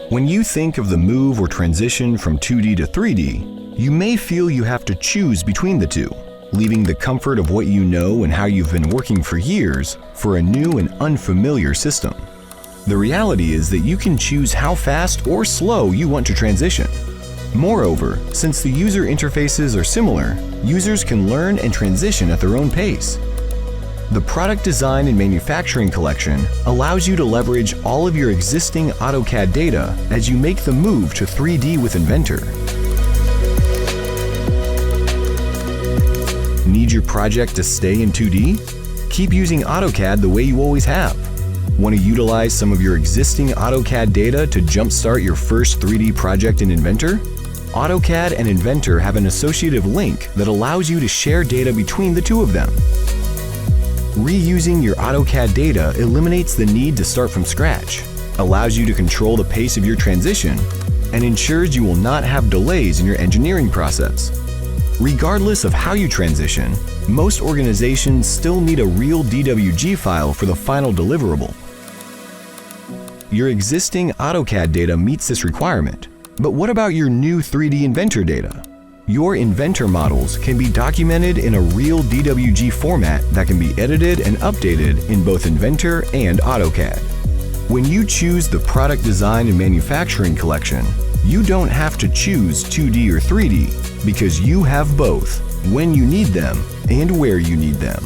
When you think of the move or transition from 2D to 3D, you may feel you have to choose between the two, leaving the comfort of what you know and how you've been working for years for a new and unfamiliar system. The reality is that you can choose how fast or slow you want to transition. Moreover, since the user interfaces are similar, users can learn and transition at their own pace. The Product Design and Manufacturing collection allows you to leverage all of your existing AutoCAD data as you make the move to 3D with Inventor. Need your project to stay in 2D? Keep using AutoCAD the way you always have. Want to utilize some of your existing AutoCAD data to jumpstart your first 3D project in Inventor? AutoCAD and Inventor have an associative link that allows you to share data between the two of them. Reusing your AutoCAD data eliminates the need to start from scratch, allows you to control the pace of your transition, and ensures you will not have delays in your engineering process. Regardless of how you transition, most organizations still need a real DWG file for the final deliverable. Your existing AutoCAD data meets this requirement, but what about your new 3D Inventor data? Your Inventor models can be documented in a real DWG format that can be edited and updated in both Inventor and AutoCAD. When you choose the Product Design and Manufacturing collection, you don't have to choose 2D or 3D because you have both when you need them and where you need them.